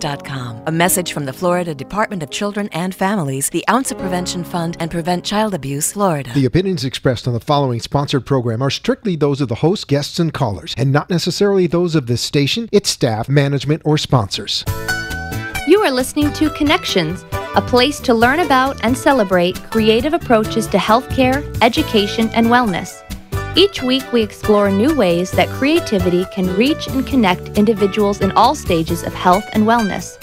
A message from the Florida Department of Children and Families, the Ounce of Prevention Fund, and Prevent Child Abuse, Florida. The opinions expressed on the following sponsored program are strictly those of the host, guests, and callers, and not necessarily those of this station, its staff, management, or sponsors. You are listening to Connections, a place to learn about and celebrate creative approaches to healthcare, education, and wellness. Each week, we explore new ways that creativity can reach and connect individuals in all stages of health and wellness.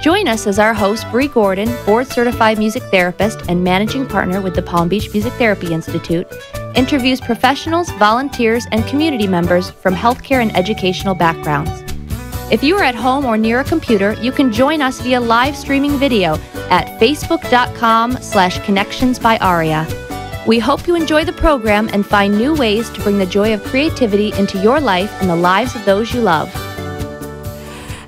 Join us as our host, Bree Gordon, board-certified music therapist and managing partner with the Palm Beach Music Therapy Institute, interviews professionals, volunteers, and community members from healthcare and educational backgrounds. If you are at home or near a computer, you can join us via live streaming video at facebook.com/connections by Aria. We hope you enjoy the program and find new ways to bring the joy of creativity into your life and the lives of those you love.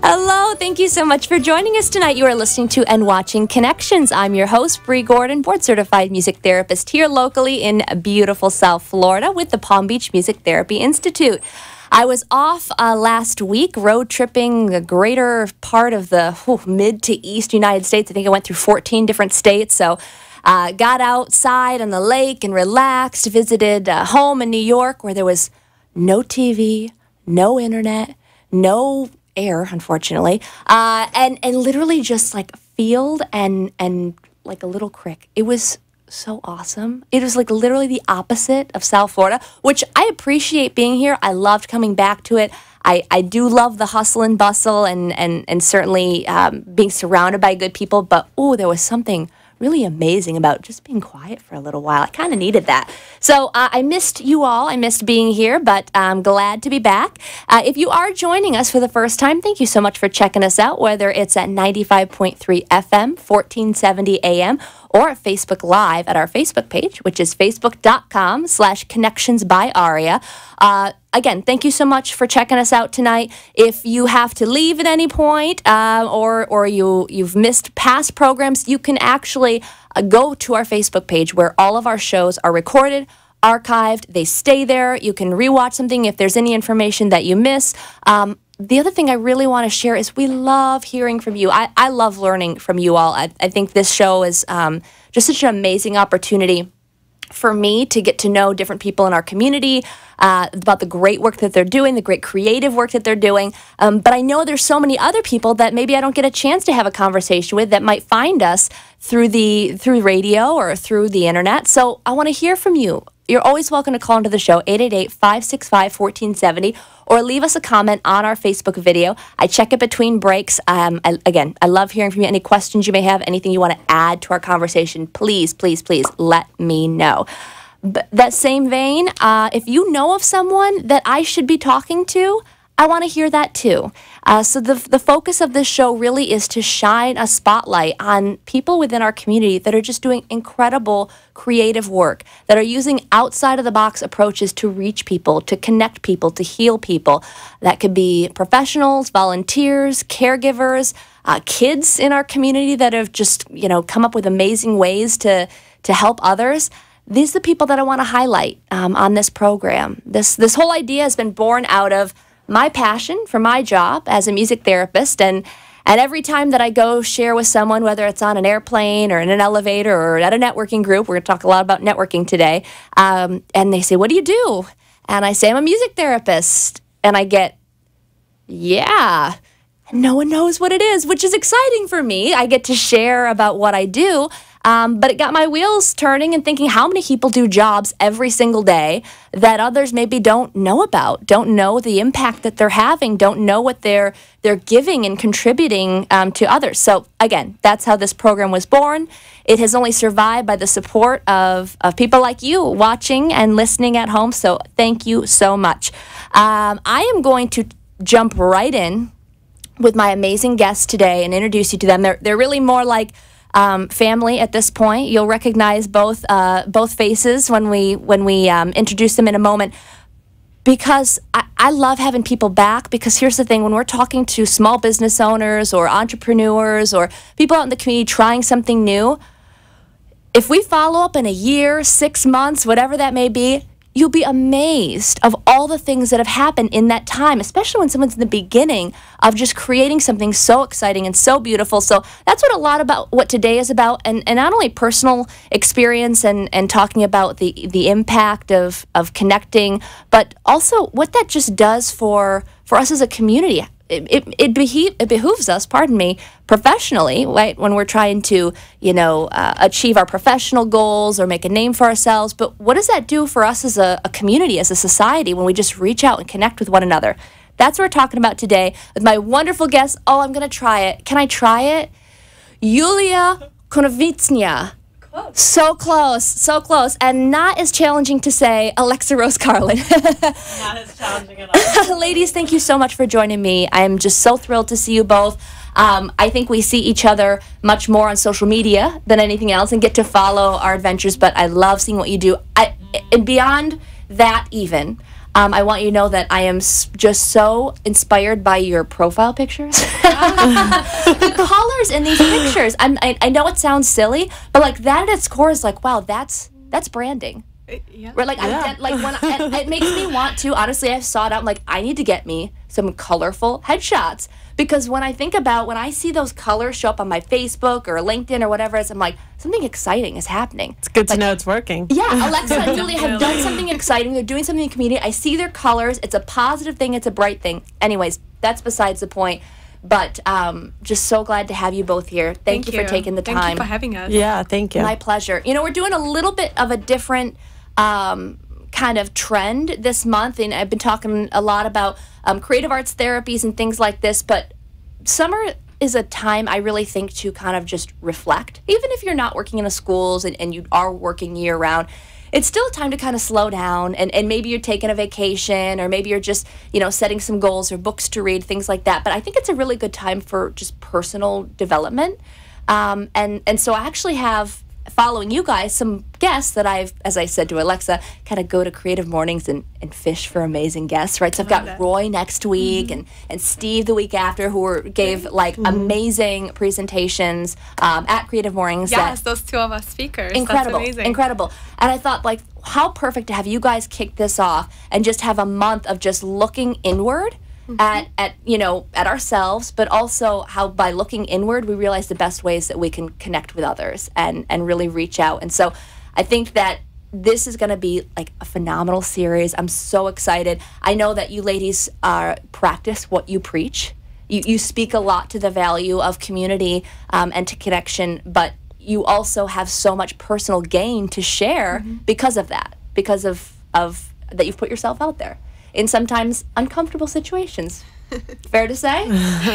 Hello, thank you so much for joining us tonight. You are listening to and watching Connections. I'm your host, Bree Gordon, board-certified music therapist here locally in beautiful South Florida with the Palm Beach Music Therapy Institute. I was off last week road tripping the greater part of the mid to east United States. I think I went through 14 different states, so got outside on the lake and relaxed, visited home in New York where there was no TV, no internet, no air, unfortunately, and literally just like field and like a little creek. It was so awesome. It was like literally the opposite of South Florida, which I appreciate being here. I loved coming back to it. I do love the hustle and bustle and certainly being surrounded by good people, but there was something really amazing about just being quiet for a little while. I kind of needed that. So I missed you all. I missed being here, but I'm glad to be back. If you are joining us for the first time, thank you so much for checking us out, whether it's at 95.3 FM, 1470 AM, or at Facebook Live at our Facebook page, which is facebook.com/connections by Aria. Again, thank you so much for checking us out tonight. If you have to leave at any point or you've missed past programs, you can actually go to our Facebook page where all of our shows are recorded, archived. They stay there. You can rewatch something if there's any information that you miss. The other thing I really want to share is we love hearing from you. I love learning from you all. I think this show is just such an amazing opportunity for me to get to know different people in our community about the great work that they're doing, the great creative work that they're doing. But I know there's so many other people that maybe I don't get a chance to have a conversation with that might find us through radio or through the internet. So I want to hear from you. You're always welcome to call into the show, 888-565-1470, or leave us a comment on our Facebook video. I check it between breaks. I love hearing from you. Any questions you may have, anything you want to add to our conversation, please, please, please let me know. But that same vein, if you know of someone that I should be talking to, I want to hear that too. So the focus of this show really is to shine a spotlight on people within our community that are just doing incredible creative work, that are using outside-of-the-box approaches to reach people, to connect people, to heal people. That could be professionals, volunteers, caregivers, kids in our community that have just come up with amazing ways to help others. These are the people that I want to highlight on this program. This whole idea has been born out of my passion for my job as a music therapist, and every time that I go share with someone, whether it's on an airplane or in an elevator or at a networking group, we're going to talk a lot about networking today, and they say, "What do you do?" And I say, "I'm a music therapist," and I get, "Yeah." No one knows what it is, which is exciting for me. I get to share about what I do, but it got my wheels turning and thinking, how many people do jobs every single day that others maybe don't know about, don't know the impact that they're having, don't know what they're giving and contributing to others. So again, that's how this program was born. It has only survived by the support of people like you watching and listening at home, so thank you so much. I am going to jump right in with my amazing guests today and introduce you to them. They're really more like family at this point. You'll recognize both faces when we introduce them in a moment, because I love having people back, because here's the thing, when we're talking to small business owners or entrepreneurs or people out in the community trying something new, if we follow up in a year, 6 months, whatever that may be, you'll be amazed of all the things that have happened in that time, especially when someone's in the beginning of just creating something so exciting and so beautiful. So that's what a lot about what today is about, and not only personal experience and talking about the impact of connecting, but also what that just does for us as a community. It behooves us, pardon me, professionally, right, when we're trying to, achieve our professional goals or make a name for ourselves. But what does that do for us as a community, as a society, when we just reach out and connect with one another? That's what we're talking about today with my wonderful guest. Oh, I'm going to try it. Can I try it? Yulia Konovitsnya. So close, so close, and not as challenging to say Alexa Rose Carlin. Not as challenging at all. Ladies, thank you so much for joining me. I am just so thrilled to see you both. I think we see each other much more on social media than anything else and get to follow our adventures, but I love seeing what you do. And beyond that even, I want you to know that I am just so inspired by your profile pictures. The colors in these pictures. I know it sounds silly, but like that at its core is like, wow, that's branding. Yeah. Right? Like, Yeah. It makes me want to, honestly, I saw it out, I'm like, I need to get me some colorful headshots. Because when I see those colors show up on my Facebook or LinkedIn or whatever, I'm like, something exciting is happening. It's good to know it's working. Yeah, Alexa and Julia have done something exciting. They're doing something in the community. I see their colors. It's a positive thing. It's a bright thing. Anyways, that's besides the point. But just so glad to have you both here. Thank you for taking the time. Thank you for having us. Yeah, thank you. My pleasure. We're doing a little bit of a different kind of trend this month, and I've been talking a lot about creative arts therapies and things like this, but summer is a time I really think to kind of just reflect. Even if you're not working in the schools and you are working year-round, it's still a time to kind of slow down, and maybe you're taking a vacation, or maybe you're just, setting some goals or books to read, things like that. But I think it's a really good time for just personal development. And so I actually have, following you guys, some guests that I've, as I said to Alexa, kind of go to Creative Mornings and fish for amazing guests, right? So I've got Roy next week and Steve the week after, who gave amazing presentations at Creative Mornings. Yes, those two of us speakers. Incredible, That's amazing. incredible. And I thought, like, how perfect to have you guys kick this off and just have a month of just looking inward at ourselves, but also how by looking inward we realize the best ways that we can connect with others and really reach out. And so I think that this is going to be like a phenomenal series. I'm so excited. I know that you ladies practice what you preach. You speak a lot to the value of community and to connection, but you also have so much personal gain to share because of that, because of that you've put yourself out there in sometimes uncomfortable situations. Fair to say?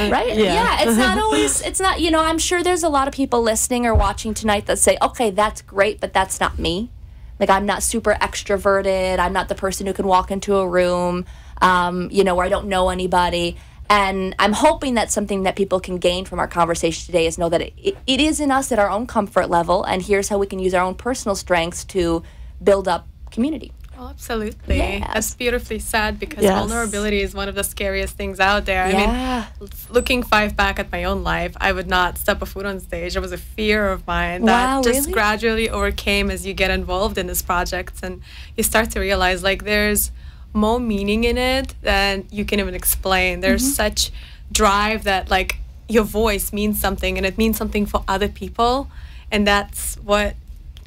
Right? Yeah, it's not, I'm sure there's a lot of people listening or watching tonight that say, okay, that's great, but that's not me. Like, I'm not super extroverted. I'm not the person who can walk into a room, where I don't know anybody. And I'm hoping that something that people can gain from our conversation today is know that it is in us at our own comfort level, and here's how we can use our own personal strengths to build up community. Oh, absolutely. Yes. That's beautifully said, because Yes. vulnerability is one of the scariest things out there. Yeah. I mean, looking back at my own life, I would not step a foot on stage. It was a fear of mine Wow, that just really? gradually overcame as you get involved in this project, and you start to realize, like, there's more meaning in it than you can even explain. There's such drive that, like, your voice means something, and it means something for other people, and that's what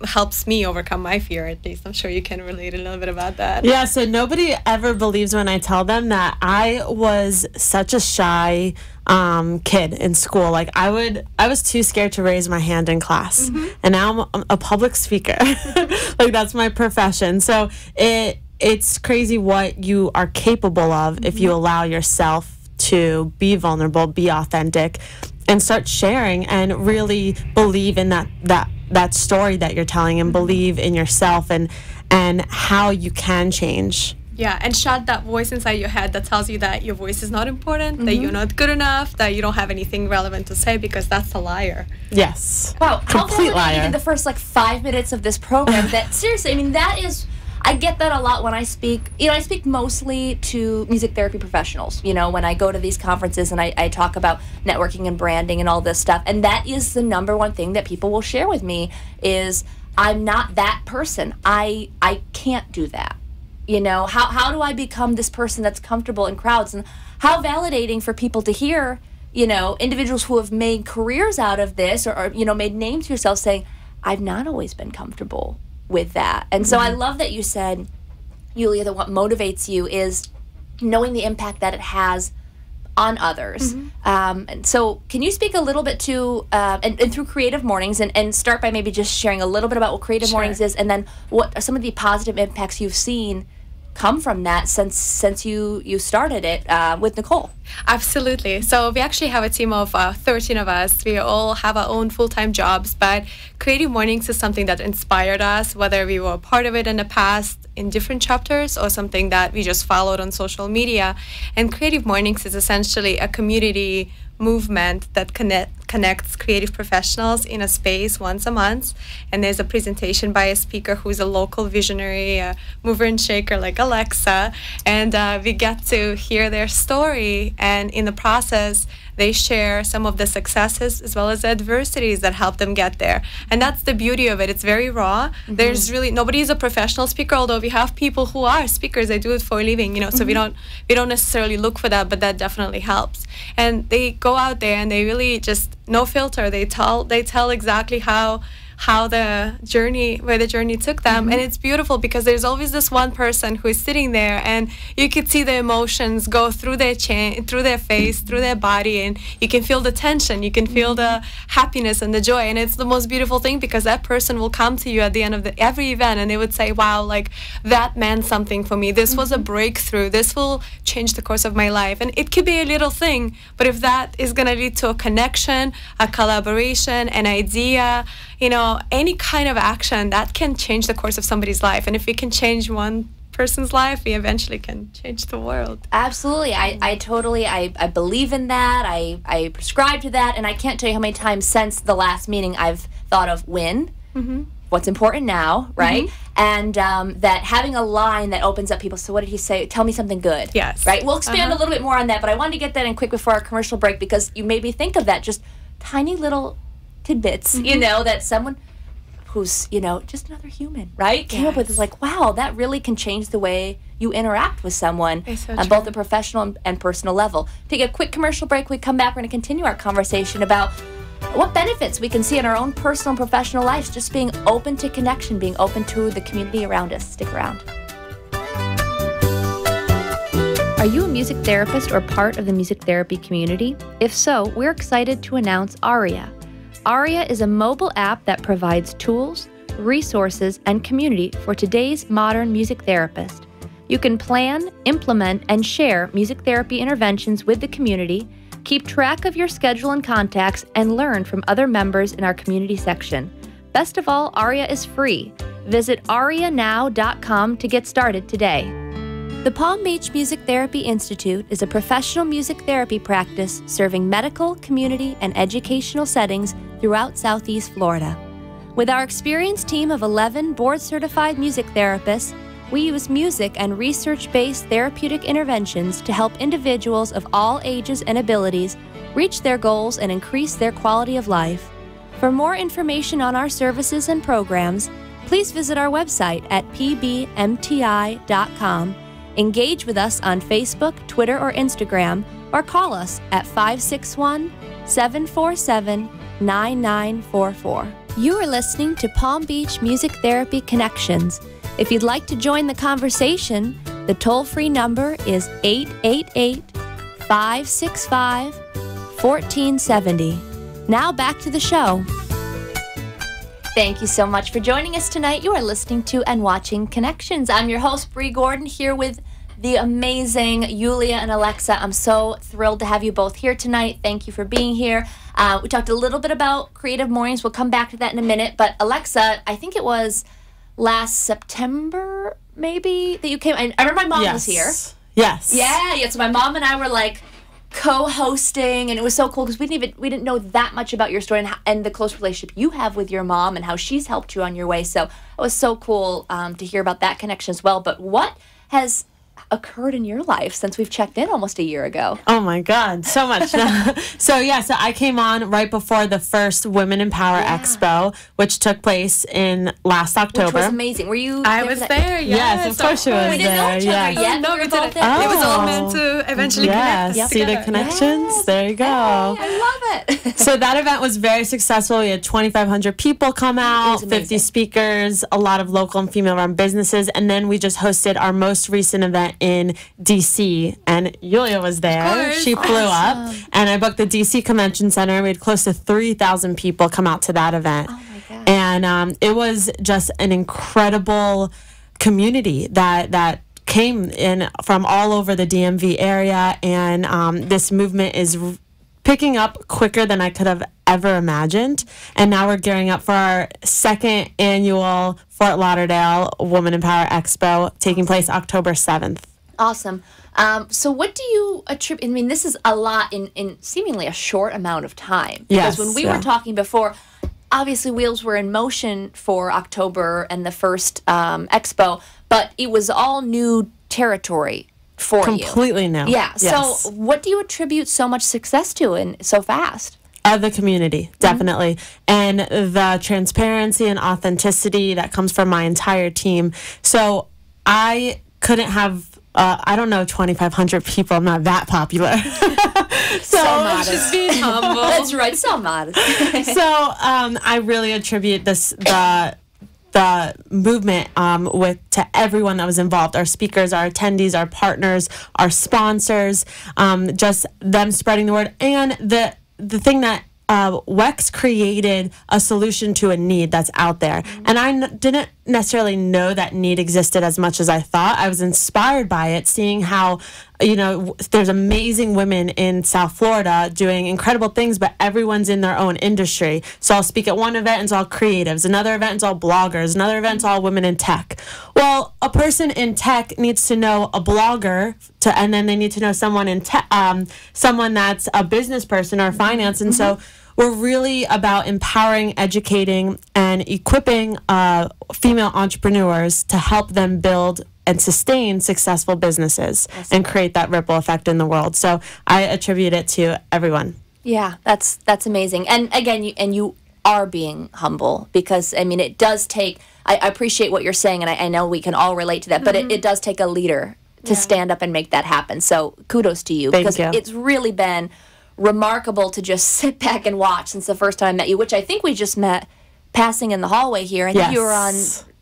helps me overcome my fear, at least. I'm sure you can relate a little bit about that. Yeah, so nobody ever believes when I tell them that I was such a shy kid in school. Like, I was too scared to raise my hand in class, and now I'm a public speaker. Like, that's my profession. So it's crazy what you are capable of if you allow yourself to be vulnerable, be authentic, and start sharing and really believe in that story that you're telling, and believe in yourself and how you can change. Yeah, and shut that voice inside your head that tells you that your voice is not important, that you're not good enough, that you don't have anything relevant to say, because that's a liar. Yes. Wow, how Complete validating liar. in the first 5 minutes of this program that seriously, I mean, I get that a lot when I speak. I speak mostly to music therapy professionals, when I go to these conferences and I talk about networking and branding and all this stuff. And that is the number one thing that people will share with me is, I'm not that person. I can't do that. You know, how do I become this person that's comfortable in crowds? And how validating for people to hear, you know, individuals who have made careers out of this or you know, made names for yourself saying, I've not always been comfortable with that. And so I love that you said, Yulia, that what motivates you is knowing the impact that it has on others. And so can you speak a little bit to, and through Creative Mornings, and start by maybe just sharing a little bit about what Creative Mornings is, and then what are some of the positive impacts you've seen come from that since you started it with Nicole? Absolutely. So we actually have a team of 13 of us. We all have our own full-time jobs, but Creative Mornings is something that inspired us, whether we were a part of it in the past in different chapters or something that we just followed on social media. And Creative Mornings is essentially a community movement that connects creative professionals in a space once a month, and there's a presentation by a speaker who's a local visionary, mover and shaker like Alexa, and we get to hear their story, and in the process they share some of the successes as well as the adversities that help them get there. And that's the beauty of it. It's very raw. There's really nobody's a professional speaker, although we have people who are speakers. They do it for a living, you know, so we don't necessarily look for that, but that definitely helps. And they go out there and they really just no filter. They tell exactly where the journey took them. And it's beautiful because there's always this one person who is sitting there, and you could see the emotions go through their face, through their body, and you can feel the tension, you can feel the happiness and the joy. And it's the most beautiful thing because that person will come to you at the end of every event and they would say, wow, like that meant something for me. This was a breakthrough. This will change the course of my life. And it could be a little thing, but if that is going to lead to a connection, a collaboration, an idea, you know, any kind of action that can change the course of somebody's life. And if we can change one person's life, we eventually can change the world. Absolutely. I totally believe in that. I prescribe to that. And I can't tell you how many times since the last meeting I've thought of what's important now, right? And that having a line that opens up people. So what did he say? Tell me something good. Yes. Right? We'll expand a little bit more on that, but I wanted to get that in quick before our commercial break because you made me think of that. Just tiny little tidbits, you know, that someone who's, you know, just another human, right? Came up with. It's like, wow, that really can change the way you interact with someone on both the professional and personal level. Take a quick commercial break. We come back, we're going to continue our conversation about what benefits we can see in our own personal and professional lives, just being open to connection, being open to the community around us. Stick around. Are you a music therapist or part of the music therapy community? If so, we're excited to announce Aria. Aria is a mobile app that provides tools, resources, and community for today's modern music therapist. You can plan, implement, and share music therapy interventions with the community, keep track of your schedule and contacts, and learn from other members in our community section. Best of all, Aria is free. Visit arianow.com to get started today. The Palm Beach Music Therapy Institute is a professional music therapy practice serving medical, community, and educational settings throughout Southeast Florida. With our experienced team of 11 board-certified music therapists, we use music and research-based therapeutic interventions to help individuals of all ages and abilities reach their goals and increase their quality of life. For more information on our services and programs, please visit our website at pbmti.com. Engage with us on Facebook, Twitter, or Instagram, or call us at 561-747-9944. You are listening to Palm Beach Music Therapy Connections. If you'd like to join the conversation, the toll-free number is 888-565-1470. Now back to the show. Thank you so much for joining us tonight. You are listening to and watching Connections. I'm your host, Bree Gordon, here with the amazing Yulia and Alexa. I'm so thrilled to have you both here tonight. Thank you for being here. We talked a little bit about Creative Mornings. We'll come back to that in a minute. But Alexa, I think it was last September, maybe, that you came. I remember my mom was here. Yes. Yeah. So my mom and I were like co-hosting, and it was so cool because we didn't know that much about your story and the close relationship you have with your mom and how she's helped you on your way. So it was so cool to hear about that connection as well. But occurred in your life since we've checked in almost a year ago? Oh my God, so much. So I came on right before the first Women in Power Expo, which took place in last October. Which was amazing. Were you? I was there. Yes, of course she was We didn't know there. each other Yes. yet. No, we were we both didn't. there. It was all meant to eventually connect us See the together. connections? Yes. There you go. I love it. So that event was very successful. We had 2,500 people come out, was amazing. 50 speakers, a lot of local and female-run businesses, and then we just hosted our most recent event in DC, and Yulia was there. course. She flew up, and I booked the DC Convention Center. We had close to 3,000 people come out to that event. Oh my God. And it was just an incredible community that came in from all over the DMV area, and this movement is picking up quicker than I could have ever imagined. And now we're gearing up for our second annual Fort Lauderdale Women in Power Expo, taking place October 7th. Awesome. So what do you attribute? I mean, this is a lot in seemingly a short amount of time. Yes, Because when we yeah. were talking before, obviously wheels were in motion for October and the first expo, but it was all new territory for you. Completely new. Yeah. Yes. So what do you attribute so much success to and so fast? The community, definitely. And the transparency and authenticity that comes from my entire team. So I couldn't have, I don't know, 2,500 people. I'm not that popular. So modest. Just being humble. That's right. So modest. So I really attribute the movement to everyone that was involved, our speakers, our attendees, our partners, our sponsors, just them spreading the word. And the thing that WEX created a solution to a need that's out there. And I didn't necessarily know that need existed as much as I thought. I was inspired by it, seeing how, there's amazing women in South Florida doing incredible things, but everyone's in their own industry. So I'll speak at one event and it's all creatives, another event it's all bloggers, another event it's all women in tech. Well, a person in tech needs to know a blogger, and then they need to know someone in tech, someone that's a business person or finance. And so we're really about empowering, educating, and equipping female entrepreneurs to help them build and sustain successful businesses and create that ripple effect in the world. So I attribute it to everyone. Yeah, that's amazing. And again, you are being humble, because I mean, it does take. I appreciate what you're saying, and I know we can all relate to that. But it does take a leader to stand up and make that happen. So kudos to you, because it's really been remarkable to just sit back and watch since the first time I met you, which I think we just met passing in the hallway here. I think you were on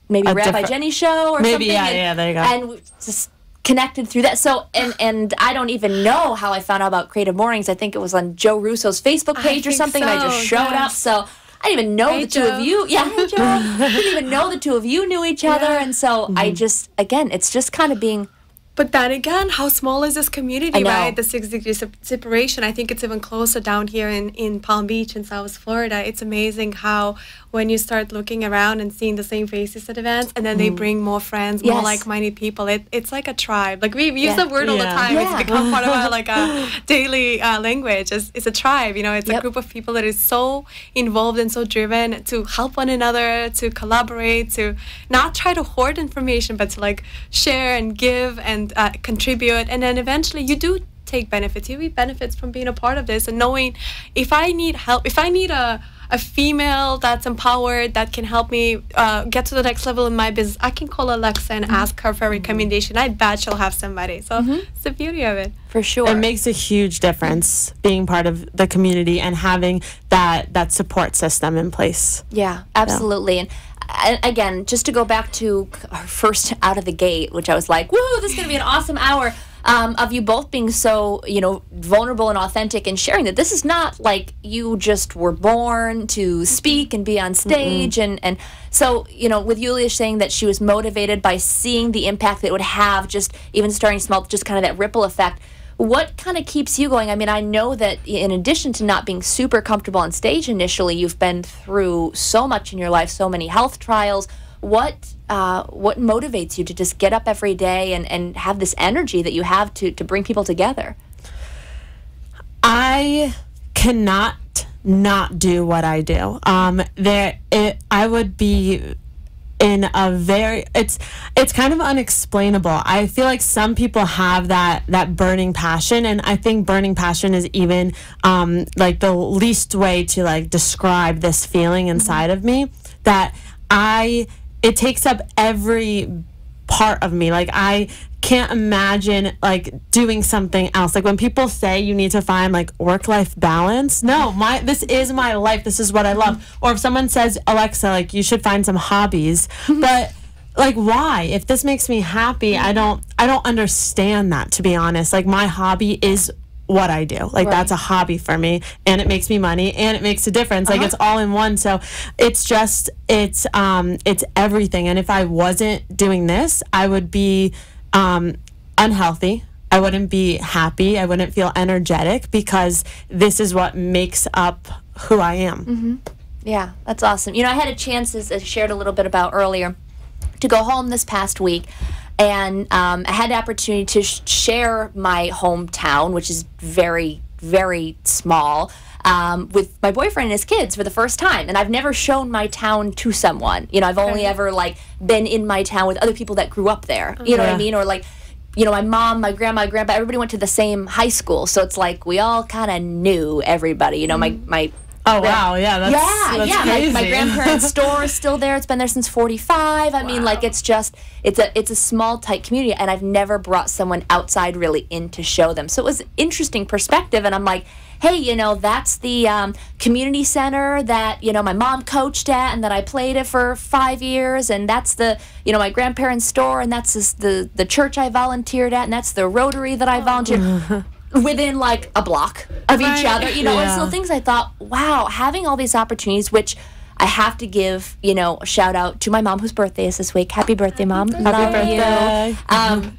maybe Rabbi Jenny's show or something. Yeah, there you go. And we just connected through that. So, and I don't even know how I found out about Creative Mornings. I think it was on Joe Russo's Facebook page or something, and I just showed up. So I didn't even know the two of you. Yeah, hey, Joe. I didn't even know the two of you knew each other. And so I just, again, it's just kind of being... But then again, how small is this community, know. right? The 6 degrees of separation. I think it's even closer down here in Palm Beach in South Florida. It's amazing how when you start looking around and seeing the same faces at events, and then they bring more friends, more like-minded people. It's like a tribe. Like we use the word all the time. Yeah. It's become part of our like a daily language. It's a tribe. It's a group of people that is so involved and so driven to help one another, to collaborate, to not try to hoard information, but to like share and give and contribute. And then eventually you do take benefits. You reap benefits from being a part of this and knowing if I need help, if I need a female that's empowered that can help me get to the next level in my business, I can call Alexa and ask her for a recommendation. I bet she'll have somebody. So it's the beauty of it. For sure. It makes a huge difference being part of the community and having that support system in place. Yeah, absolutely. And again, just to go back to our first out of the gate, which I was like, woo, this is going to be an awesome hour of you both being so, vulnerable and authentic and sharing that this is not like you just were born to speak and be on stage. And so, with Yulia saying that she was motivated by seeing the impact that it would have, just even starting small, just kind of that ripple effect. What kind of keeps you going? I mean, I know that in addition to not being super comfortable on stage initially, you've been through so much in your life, so many health trials. What motivates you to just get up every day and have this energy that you have to bring people together? I cannot not do what I do. I would be in a very, it's kind of unexplainable. I feel like some people have that burning passion, and I think burning passion is even like the least way to like describe this feeling inside of me, that it takes up every part of me. Like I can't imagine like doing something else. Like when people say you need to find like work-life balance, no, this is my life, this is what I love. Or if someone says, Alexa, like you should find some hobbies, but like why? If this makes me happy, I don't understand that, to be honest. Like my hobby is what I do. Like that's a hobby for me, and it makes me money, and it makes a difference. Like it's all in one. So it's just it's everything. And if I wasn't doing this, I would be unhealthy. I wouldn't be happy. I wouldn't feel energetic, because this is what makes up who I am. Yeah, that's awesome. You know, I had a chance, as I shared a little bit about earlier, to go home this past week. And I had the opportunity to share my hometown, which is very, very small, with my boyfriend and his kids for the first time. And I've never shown my town to someone. You know, I've only ever, like, been in my town with other people that grew up there. You know what I mean? Or, like, you know, my mom, my grandma, my grandpa, everybody went to the same high school. So it's like we all kind of knew everybody. You know, my Oh, wow, yeah, that's crazy. My grandparents' store is still there. It's been there since 45. I mean, like, it's a small, tight community, and I've never brought someone outside really in to show them. So it was an interesting perspective, and I'm like, hey, you know, that's the community center that, you know, my mom coached at and that I played at for 5 years, and that's the, you know, my grandparents' store, and that's the church I volunteered at, and that's the Rotary that I volunteered within like a block of each other, you know. And so things I thought, wow, having all these opportunities, which I have to give, you know, a shout out to my mom, whose birthday is this week. Happy birthday, Mom. Love you.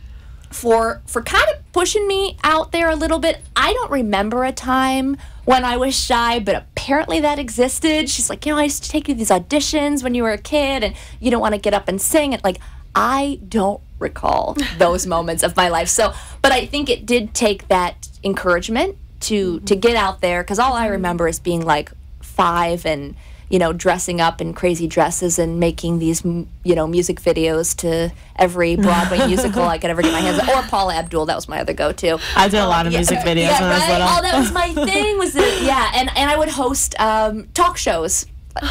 For kind of pushing me out there a little bit. I don't remember a time when I was shy, but apparently that existed. She's like, you know, I used to take you to these auditions when you were a kid, and you don't want to get up and sing. And like, I don't recall those moments of my life. So, but I think it did take that encouragement to get out there, because all I remember is being like 5 and, you know, dressing up in crazy dresses and making these, you know, music videos to every Broadway musical I could ever get my hands on. Or Paula Abdul, that was my other go-to. I did a lot of music videos when I was little. Oh, that was my thing. And I would host talk shows.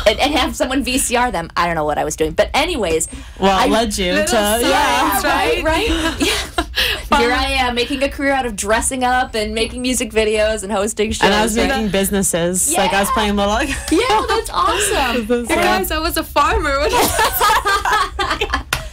And have someone VCR them. I don't know what I was doing, but anyways, well, it led you to right. Yeah. Here I am making a career out of dressing up and making music videos and hosting shows. And I was making businesses. Like I was playing little. Yeah, that's awesome. Guys, I was a farmer.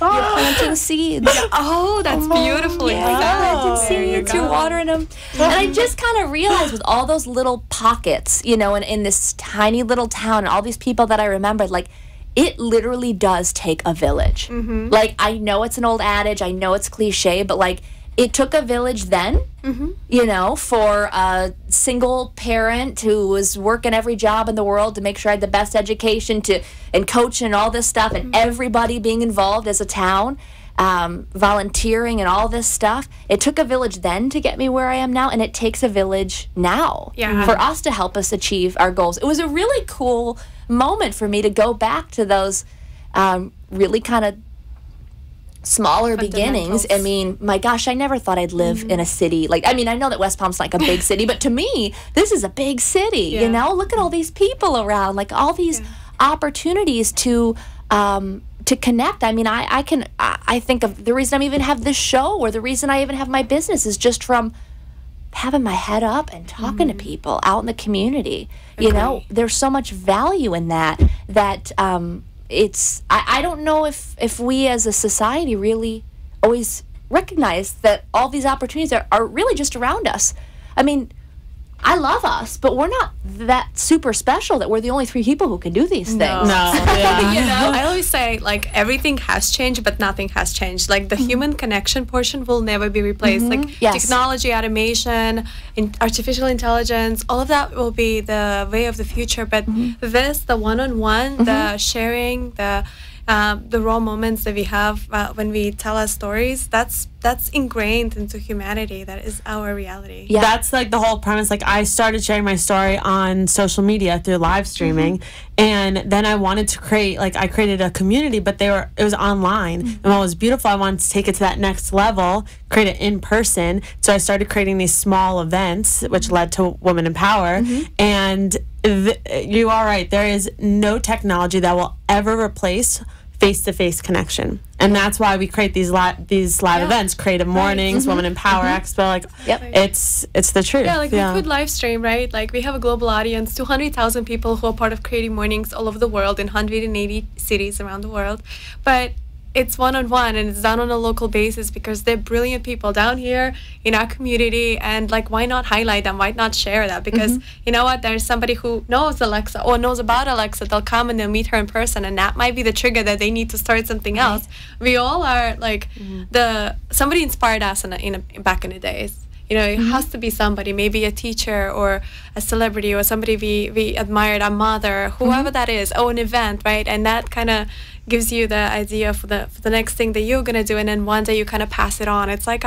You're planting seeds. Oh, that's beautiful. Planting seeds. You're watering them. And I just kind of realized with all those little pockets, you know, in this tiny little town, and all these people that I remembered, like, it literally does take a village. Like, I know it's an old adage, I know it's cliche, but like, it took a village then, you know, for a single parent who was working every job in the world to make sure I had the best education and coaching and all this stuff, and everybody being involved as a town, volunteering and all this stuff. It took a village then to get me where I am now, and it takes a village now for us to help us achieve our goals. It was a really cool moment for me to go back to those really kind of smaller beginnings. I mean, my gosh, I never thought I'd live in a city. Like, I mean, I know that West Palm's like a big city, but to me, this is a big city, you know? Look at all these people around, like all these opportunities to connect. I mean, I think of the reason I even have this show, or the reason I even have my business, is just from having my head up and talking to people out in the community. You know, there's so much value in that I don't know if we as a society really always recognize that all these opportunities are really just around us. I mean, I love us, but we're not that super special that we're the only 3 people who can do these things. No, yeah. You know, I always say, like, everything has changed, but nothing has changed. Like, the human connection portion will never be replaced. Like, technology, automation, artificial intelligence, all of that will be the way of the future. But this, the one-on-one, the sharing, the the raw moments that we have when we tell our stories, that's ingrained into humanity. That is our reality. Yeah. That's like the whole premise. Like, I started sharing my story on social media through live streaming, and then I wanted to create, like, I created a community, but it was online. And what was beautiful, I wanted to take it to that next level, create it in person. So I started creating these small events, which led to Women in Power. And you are right. There is no technology that will ever replace face-to-face connection, and that's why we create these live events, Creative Mornings, Women in Power Expo. Like, it's the truth. Yeah, like we could live stream, right? Like, we have a global audience, 200,000 people who are part of Creative Mornings all over the world in 180 cities around the world, but it's one-on-one, and it's done on a local basis because they're brilliant people down here in our community, and like, why not highlight them? Why not share that? Because you know what, there's somebody who knows Alexa or knows about Alexa. They'll come and they'll meet her in person, and that might be the trigger that they need to start something else. We all are like, somebody inspired us back in the days. You know, it has to be somebody, maybe a teacher or a celebrity or somebody we admired, our mother, whoever that is, or an event, right? And that kind of gives you the idea for the next thing that you're gonna do, and then one day you kind of pass it on. It's like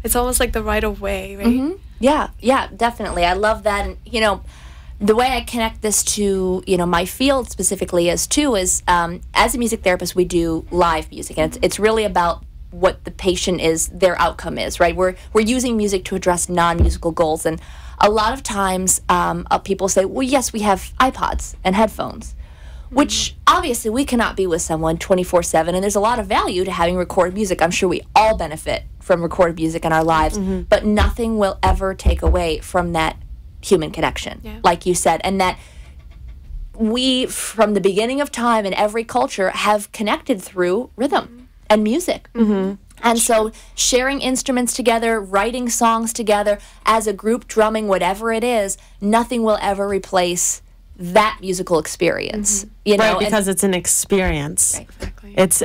it's almost like the right of way, right? Yeah, definitely. I love that. And you know, the way I connect this to, you know, my field specifically is as a music therapist, we do live music, and it's really about what the patient is, their outcome is, right? We're using music to address non-musical goals, and a lot of times people say, well, yes, we have iPods and headphones, which obviously we cannot be with someone 24/7, and there's a lot of value to having recorded music. I'm sure we all benefit from recorded music in our lives, but nothing will ever take away from that human connection, like you said, and that we, from the beginning of time in every culture, have connected through rhythm and music. And so sharing instruments together, writing songs together as a group, drumming, whatever it is, nothing will ever replace that musical experience. You know, right, because it's an experience. Right, exactly. It's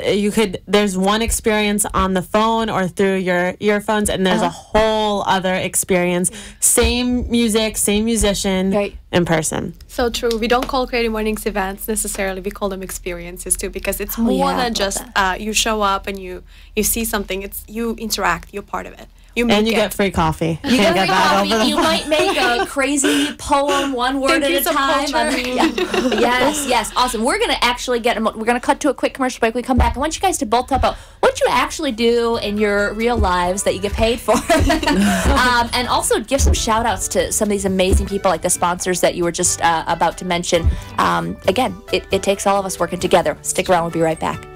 there's one experience on the phone or through your earphones, and there's a whole other experience. Same music, same musician, in person. So true. We don't call Creative Mornings events necessarily. We call them experiences too, because it's more than just you show up and you see something. It's you interact. You're part of it. You get free coffee. You get free coffee. You might make a crazy poem, one word at a time. Yes, awesome. We're gonna actually we're gonna cut to a quick commercial break. We come back. I want you guys to both talk about what you actually do in your real lives that you get paid for, and also give some shout outs to some of these amazing people, like the sponsors that you were just about to mention. Again, it takes all of us working together. Stick around. We'll be right back.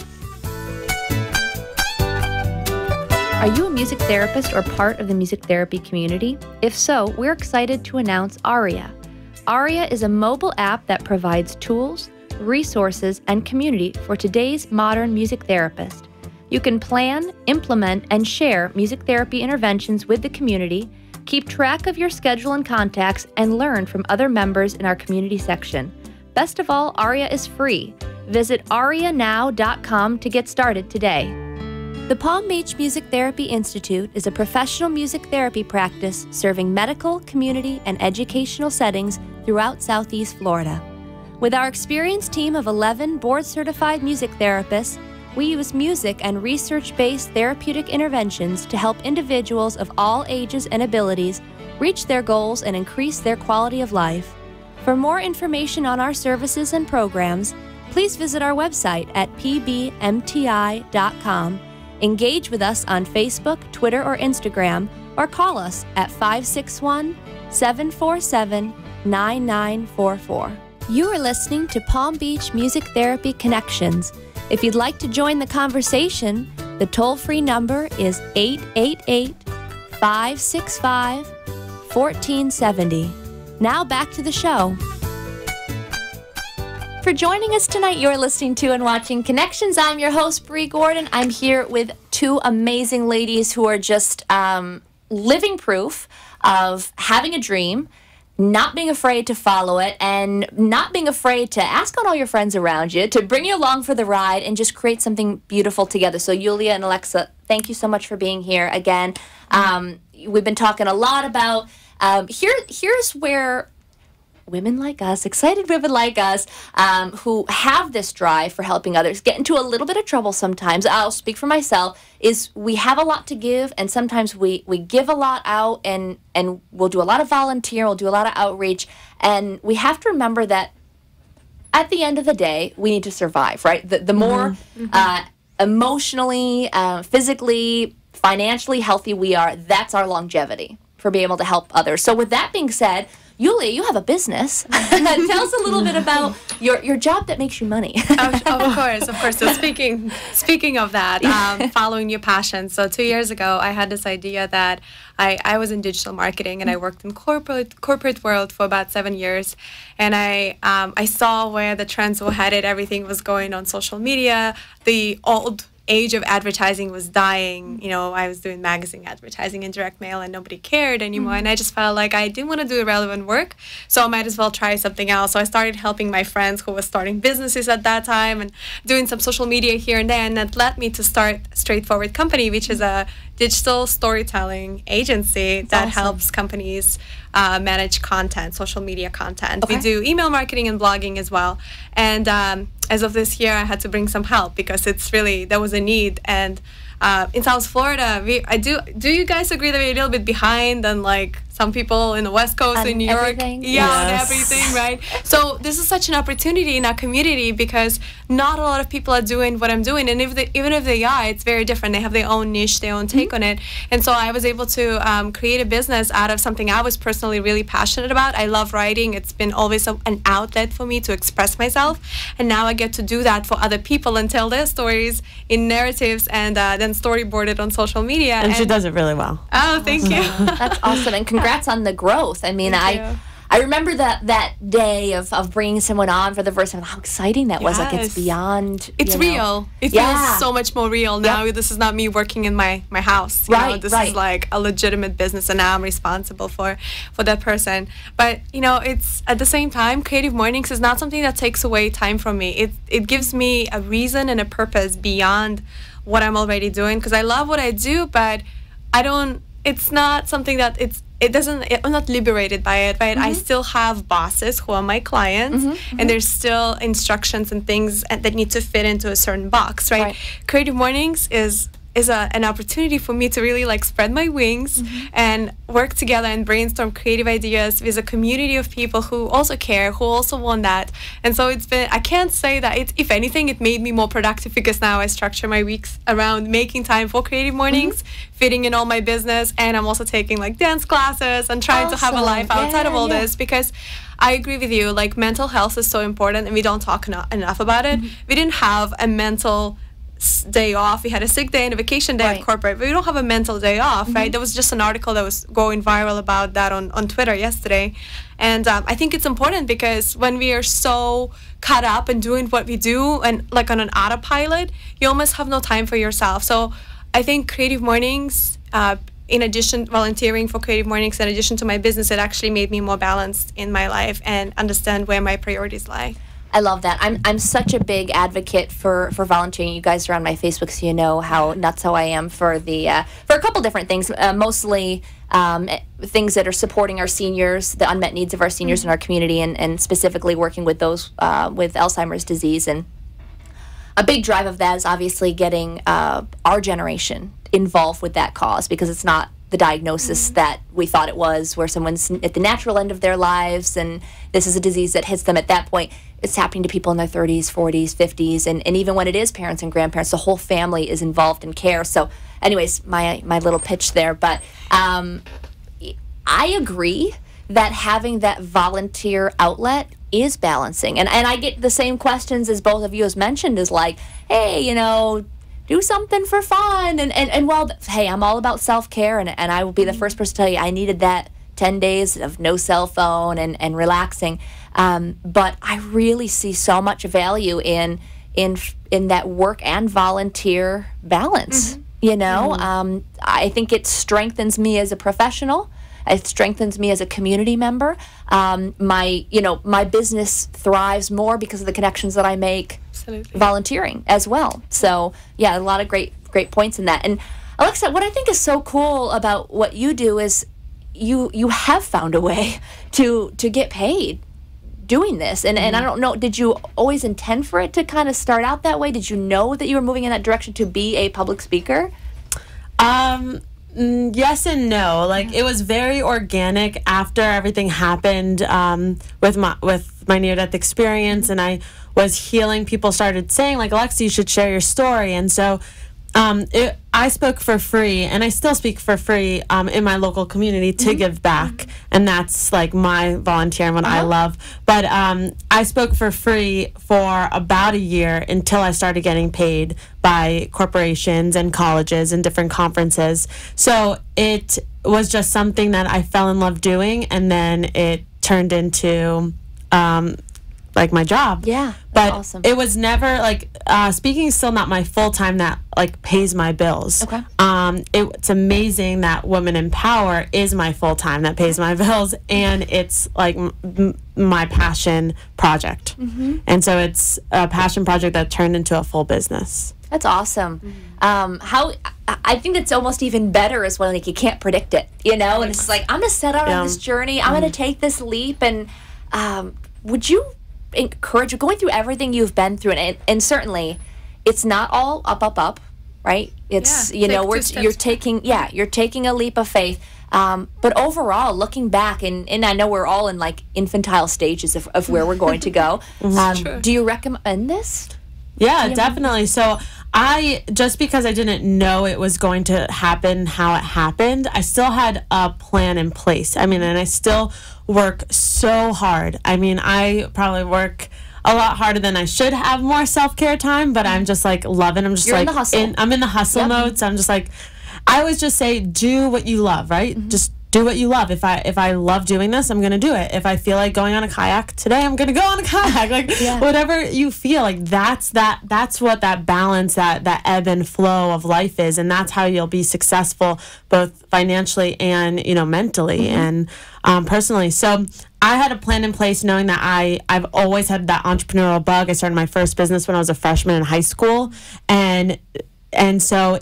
Are you a music therapist or part of the music therapy community? If so, we're excited to announce Aria. Aria is a mobile app that provides tools, resources, and community for today's modern music therapist. You can plan, implement, and share music therapy interventions with the community, keep track of your schedule and contacts, and learn from other members in our community section. Best of all, Aria is free. Visit arianow.com to get started today. The Palm Beach Music Therapy Institute is a professional music therapy practice serving medical, community, and educational settings throughout Southeast Florida. With our experienced team of 11 board-certified music therapists, we use music and research-based therapeutic interventions to help individuals of all ages and abilities reach their goals and increase their quality of life. For more information on our services and programs, please visit our website at pbmti.com. Engage with us on Facebook, Twitter, or Instagram, or call us at 561-747-9944. You are listening to Palm Beach Music Therapy Connections. If you'd like to join the conversation, the toll-free number is 888-565-1470. Now back to the show. For joining us tonight, you're listening to and watching Connections. I'm your host, Bree Gordon. I'm here with two amazing ladies who are just living proof of having a dream, not being afraid to follow it, and not being afraid to ask on all your friends around you, to bring you along for the ride, and just create something beautiful together. So Yulia and Alexa, thank you so much for being here again. We've been talking a lot about, here's where women like us, excited women like us, who have this drive for helping others, get into a little bit of trouble sometimes. I'll speak for myself, is we have a lot to give, and sometimes we give a lot out, and we'll do a lot of volunteer, we'll do a lot of outreach, and we have to remember that at the end of the day, we need to survive, right? The more emotionally, physically, financially healthy we are, that's our longevity for being able to help others. So with that being said, Yulia, you have a business. Tell us a little bit about your job that makes you money. Of course. So speaking of that, following your passion. So 2 years ago, I had this idea that I was in digital marketing, and I worked in corporate world for about 7 years, and I saw where the trends were headed. Everything was going on social media. The old age of advertising was dying. I was doing magazine advertising and direct mail, and nobody cared anymore. And I just felt like I didn't want to do irrelevant work, so I might as well try something else. So I started helping my friends who were starting businesses at that time and doing some social media here and there, and that led me to start Straightforward Company, which is a digital storytelling agency that helps companies manage content, social media content. Okay. We do email marketing and blogging as well. And as of this year, I had to bring some help because there was a need. And in South Florida, do you guys agree that we're a little bit behind than like some people in the West Coast in New York? Yeah, on everything, right? So this is such an opportunity in our community because not a lot of people are doing what I'm doing, and even if they are, it's very different. They have their own niche, their own take on it. And so I was able to create a business out of something I was personally really passionate about. I love writing. It's been always an outlet for me to express myself, and now I get to do that for other people and tell their stories in narratives and then storyboard it on social media. And she does it really well. Oh, thank you. That's awesome, and congrats on the growth. I mean, I remember that day of bringing someone on for the first time. How exciting that was! Like it's beyond. It's real. It feels so much more real now. Yep. This is not me working in my house. This is like a legitimate business, and now I'm responsible for that person. But it's at the same time, Creative Mornings is not something that takes away time from me. It gives me a reason and a purpose beyond what I'm already doing, because I love what I do, but I don't. It's not something that I'm not liberated by it, right? I still have bosses who are my clients, and there's still instructions and things that need to fit into a certain box, right? Creative Mornings is an opportunity for me to really like spread my wings and work together and brainstorm creative ideas with a community of people who also care, who also want that. And so I can't say that if anything, it made me more productive because now I structure my weeks around making time for Creative Mornings, fitting in all my business, and I'm also taking like dance classes and trying to have a life outside of all this, because I agree with you, like mental health is so important and we don't talk enough about it. We didn't have a mental day off. We had a sick day and a vacation day at corporate, but we don't have a mental day off, right? There was just an article that was going viral about that on Twitter yesterday. And I think it's important because when we are so caught up and doing what we do and like on an autopilot, you almost have no time for yourself. So I think Creative Mornings, in addition, volunteering for Creative Mornings, in addition to my business, it actually made me more balanced in my life and understand where my priorities lie. I love that. I'm such a big advocate for volunteering. You guys are on my Facebook, so you know how I am for a couple different things. Mostly things that are supporting our seniors, the unmet needs of our seniors in our community, and specifically working with those with Alzheimer's disease. And a big drive of that is obviously getting our generation involved with that cause, because it's not the diagnosis that we thought it was, where someone's at the natural end of their lives and this is a disease that hits them at that point. It's happening to people in their 30s, 40s, 50s, and even when it is parents and grandparents, the whole family is involved in care. So anyways, my little pitch there. But I agree that having that volunteer outlet is balancing. And I get the same questions as both of you has mentioned, is like, hey, do something for fun. And well, hey, I'm all about self-care, and I will be the first person to tell you I needed that 10 days of no cell phone and relaxing. But I really see so much value in that work and volunteer balance. I think it strengthens me as a professional. It strengthens me as a community member. My business thrives more because of the connections that I make volunteering as well. So yeah, a lot of great points in that. And Alexa, what I think is so cool about what you do is you have found a way to get paid doing this. And I don't know, did you always intend for it to kind of start out that way? Did you know that you were moving in that direction to be a public speaker? Yes and no. Like, it was very organic after everything happened with my near-death experience, and I was healing. People started saying, like, Alexa, you should share your story. And so I spoke for free, and I still speak for free in my local community to give back, and that's like my volunteer and what I love. But I spoke for free for about a year until I started getting paid by corporations and colleges and different conferences. So it was just something that I fell in love doing, and then it turned into like my job. Yeah, but awesome. It was never like speaking is still not my full time that like pays my bills. Okay. It's amazing that Women in Power is my full time that pays my bills, and it's like my passion project. And so it's a passion project that turned into a full business. That's awesome. How I think that's almost even better is when like you can't predict it, you know, and it's like I'm gonna set out on this journey. I'm gonna take this leap, and would you encourage going through everything you've been through, and certainly it's not all up, right? It's you know you're taking a leap of faith, but overall looking back, and I know we're all in like infantile stages of where we're going to go. Do you recommend this? Yeah, definitely. So just because I didn't know it was going to happen how it happened, I still had a plan in place. I mean, and I still work so hard. I mean, I probably work a lot harder than I should have more self-care time, but I'm just like loving. I'm just You're like in the hustle. I'm in the hustle mode. So I'm just like, I always just say, do what you love, right? Just do what you love. If I love doing this, I'm gonna do it. If I feel like going on a kayak today, I'm gonna go on a kayak. Like whatever you feel like, that's what that balance, that ebb and flow of life is, and that's how you'll be successful both financially and mentally and personally. So I had a plan in place, knowing that I've always had that entrepreneurial bug. I started my first business when I was a freshman in high school, and so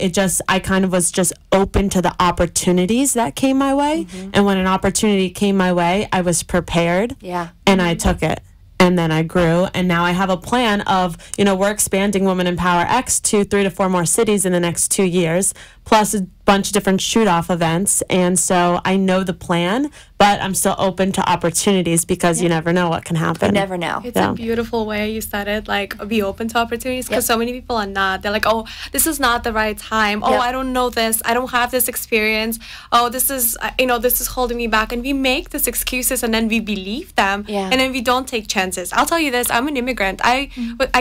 I kind of was just open to the opportunities that came my way. And when an opportunity came my way, I was prepared. Yeah. And I took it. And then I grew. And now I have a plan of, we're expanding Women in Power X to 3 to 4 more cities in the next 2 years, plus a bunch of different shoot-off events. And so I know the plan, but I'm still open to opportunities because you never know what can happen. You never know. It's a beautiful way you said it, like be open to opportunities, because so many people are not. They're like, oh, this is not the right time. Oh, I don't know this. I don't have this experience. Oh, this is, this is holding me back. And we make these excuses and then we believe them and then we don't take chances. I'll tell you this, I'm an immigrant. I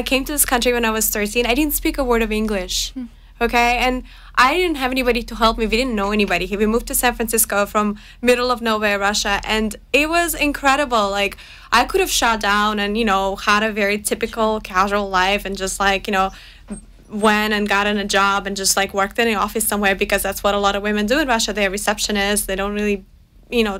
came to this country when I was 13. I didn't speak a word of English. Okay, and I didn't have anybody to help me. We didn't know anybody. We moved to San Francisco from middle of nowhere, Russia, and it was incredible. Like, I could have shut down and, had a very typical casual life and just like, went and got in a job and just like worked in an office somewhere, because that's what a lot of women do in Russia. They're receptionists. They don't really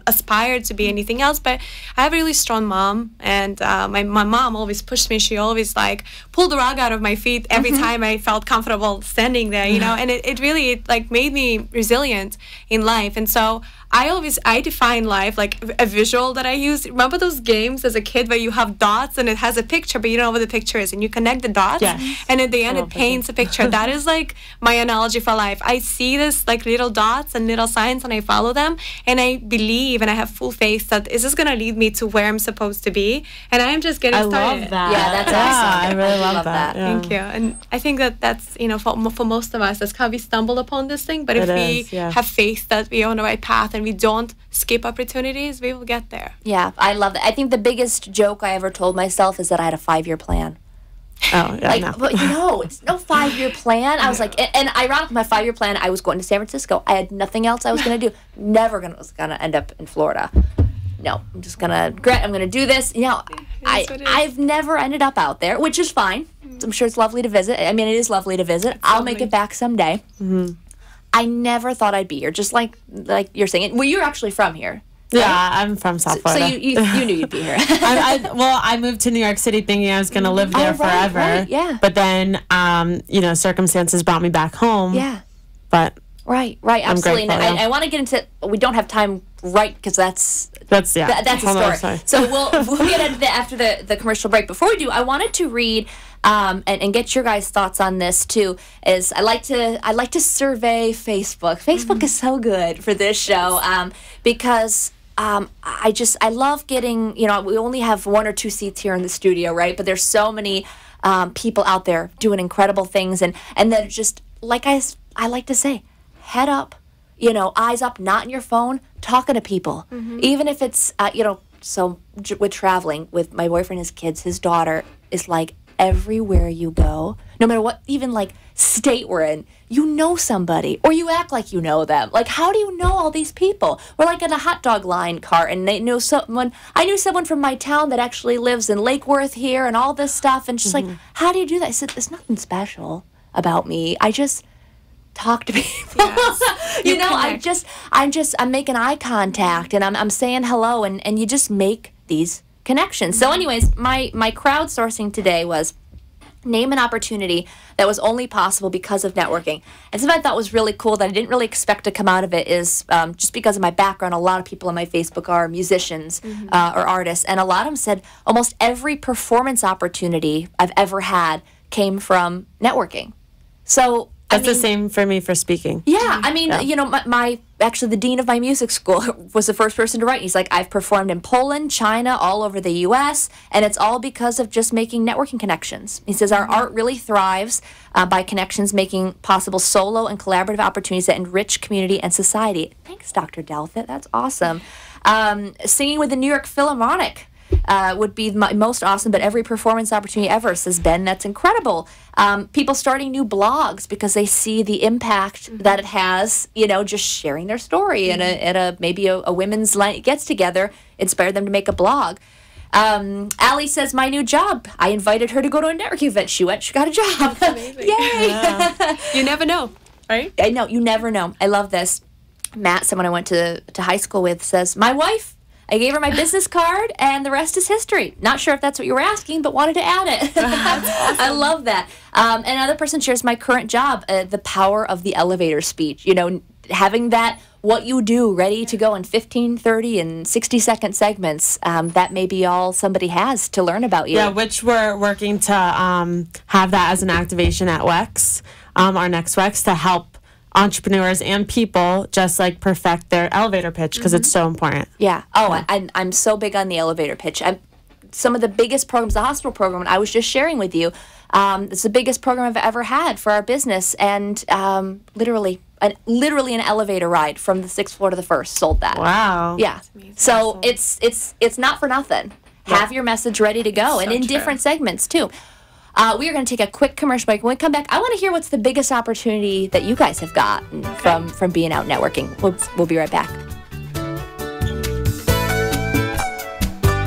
aspired to be anything else. But I have a really strong mom, and my mom always pushed me. She always like pulled the rug out of my feet every time I felt comfortable standing there, and it really made me resilient in life. And so I define life like a visual that I use. Remember those games as a kid where you have dots and it has a picture, but you don't know what the picture is, and you connect the dots, and at the end it paints a picture. That is like my analogy for life. I see this like little dots and little signs, and I follow them, and I believe and I have full faith that this is going to lead me to where I'm supposed to be, and I am just getting started. I love that. Yeah, that's awesome. I really love that. Yeah. Thank you. And I think that's for most of us, that's how we stumble upon this thing. But if we have faith that we are on the right path and we don't skip opportunities, we will get there. Yeah, I love that. I think the biggest joke I ever told myself is that I had a 5-year plan. Oh, yeah, but it's no 5-year plan. I was like, and ironically, my 5-year plan, I was going to San Francisco. I had nothing else I was going to do. Was going to end up in Florida. No, I'm just going to do this. I've never ended up out there, which is fine. I'm sure it's lovely to visit. I mean, it is lovely to visit. I'll make it back someday. I never thought I'd be here, just like you're saying. Well, you're actually from here. Right? Yeah, I'm from South Florida. So you knew you'd be here. I moved to New York City thinking I was going to live there forever. Right, yeah. But then, circumstances brought me back home. Yeah. But Right, absolutely. And I want to get into. We don't have time, right? Because that's That's that's a hold on, story. sorry. So we'll get into that after the commercial break. Before we do, I wanted to read and get your guys' thoughts on this too. Is I like to survey Facebook. Facebook is so good for this show because I love getting, we only have 1 or 2 seats here in the studio, right? But there's so many people out there doing incredible things, and then just like I like to say, head up, eyes up, not in your phone, talking to people, even if it's So with traveling with my boyfriend, his kids, his daughter is like everywhere you go, no matter what, even like state we're in, you know somebody or you act like you know them. Like, how do you know all these people? We're like in a hot dog line cart and they know someone. I knew someone from my town that actually lives in Lake Worth here and all this stuff. And she's like, how do you do that? I said, there's nothing special about me. I just talk to people. Yes. I'm making eye contact and I'm saying hello and you just make these connections. So anyways, my crowdsourcing today was name an opportunity that was only possible because of networking. And something I thought was really cool that I didn't really expect to come out of it is just because of my background, a lot of people on my Facebook are musicians or artists, and a lot of them said almost every performance opportunity I've ever had came from networking. So That's the same for me for speaking. Yeah, I mean, my actually the dean of my music school was the first person to write. He's like, I've performed in Poland, China, all over the U.S., and it's all because of just making networking connections. He says our art really thrives by connections, making possible solo and collaborative opportunities that enrich community and society. Thanks, Dr. Delfit. That's awesome. Singing with the New York Philharmonic would be my most awesome, but every performance opportunity ever, says Ben. That's incredible. People starting new blogs because they see the impact that it has, just sharing their story and maybe a women's gets together, inspired them to make a blog. Allie says, my new job. I invited her to go to a networking event. She went, she got a job. Yay! Yeah. You never know, right? I know, you never know. I love this. Matt, someone I went to high school with, says, my wife, I gave her my business card, and the rest is history. Not sure if that's what you were asking, but wanted to add it. Awesome. I love that. Another person shares my current job, the power of the elevator speech. Having that, what you do, ready to go in 15, 30, and 60-second segments, that may be all somebody has to learn about you. Yeah, which we're working to have that as an activation at WEX, our next WEX, to help entrepreneurs and people just like perfect their elevator pitch because it's so important. Yeah. Oh, I'm so big on the elevator pitch. Some of the biggest programs, the hospital program I was just sharing with you, it's the biggest program I've ever had for our business, and literally an elevator ride from the 6th floor to the 1st sold that. Wow. Yeah. So it's not for nothing. Have your message ready to go, and in different segments too. We are going to take a quick commercial break. When we come back, I want to hear what's the biggest opportunity that you guys have gotten from being out networking. We'll be right back.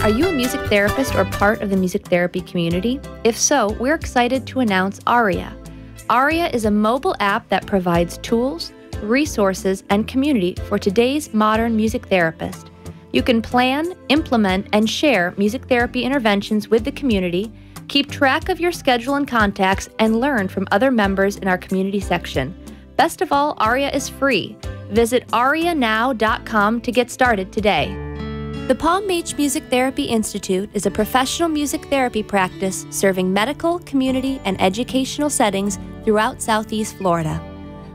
Are you a music therapist or part of the music therapy community? If so, we're excited to announce Aria. Aria is a mobile app that provides tools, resources, and community for today's modern music therapist. You can plan, implement, and share music therapy interventions with the community, keep track of your schedule and contacts, and learn from other members in our community section. Best of all, Aria is free. Visit arianow.com to get started today. The Palm Beach Music Therapy Institute is a professional music therapy practice serving medical, community, and educational settings throughout Southeast Florida.